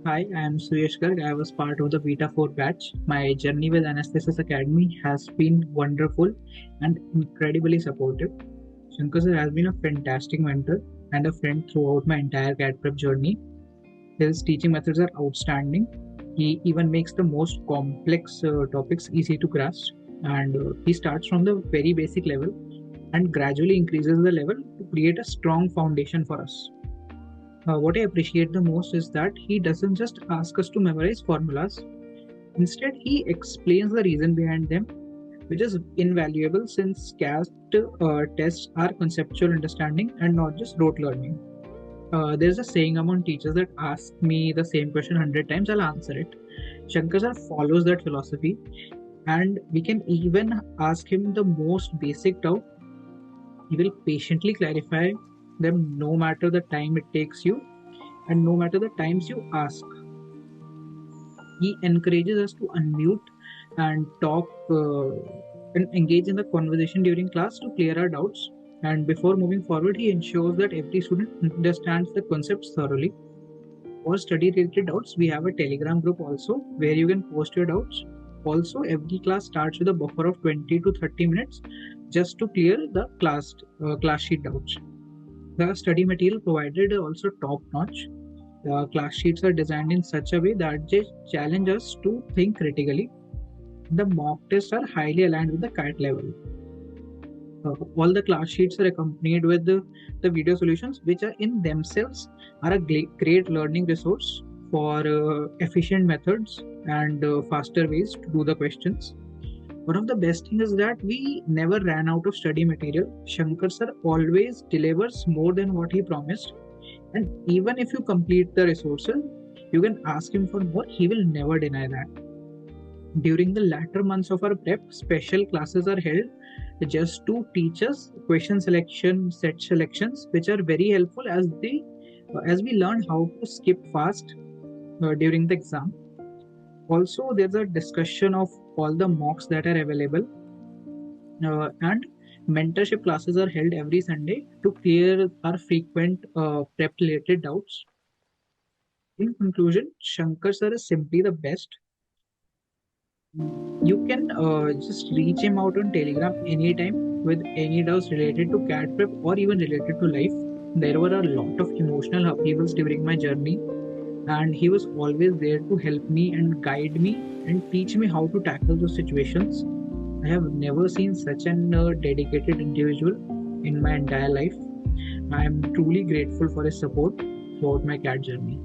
Hi, I am Suyash Garg. I was part of the Vita 4 batch. My journey with Anastasis Academy has been wonderful and incredibly supportive. Shankar sir has been a fantastic mentor and a friend throughout my entire CAT prep journey. His teaching methods are outstanding. He even makes the most complex topics easy to grasp, and he starts from the very basic level and gradually increases the level to create a strong foundation for us. What I appreciate the most is that he doesn't just ask us to memorize formulas. Instead, he explains the reason behind them, which is invaluable since CAT tests are conceptual understanding and not just rote learning. There's a saying among teachers that ask me the same question 100 times, I'll answer it. Shankar sir follows that philosophy, and we can even ask him the most basic doubt. He will patiently clarify them no matter the time it takes you and no matter the times you ask. He encourages us to unmute and talk and engage in the conversation during class to clear our doubts. And before moving forward, he ensures that every student understands the concepts thoroughly. For study related doubts, we have a Telegram group also where you can post your doubts. Also, every class starts with a buffer of 20 to 30 minutes just to clear the class sheet doubts. The study material provided is also top notch. The class sheets are designed in such a way that they challenge us to think critically. The mock tests are highly aligned with the CAT level. All the class sheets are accompanied with the video solutions, which are in themselves are a great learning resource for efficient methods and faster ways to do the questions. One of the best things is that we never ran out of study material. Shankar sir always delivers more than what he promised. And even if you complete the resources, you can ask him for more. He will never deny that. During the latter months of our prep, special classes are held just to teach us question selection, set selections, which are very helpful as we learn how to skip fast during the exam. Also, there's a discussion of all the mocks that are available, and mentorship classes are held every Sunday to clear our frequent prep related doubts. In conclusion, Shankar sir is simply the best. You can just reach him out on Telegram anytime with any doubts related to CAT prep or even related to life. There were a lot of emotional upheavals during my journey, and he was always there to help me and guide me and teach me how to tackle those situations. I have never seen such an dedicated individual in my entire life. I am truly grateful for his support throughout my CAT journey.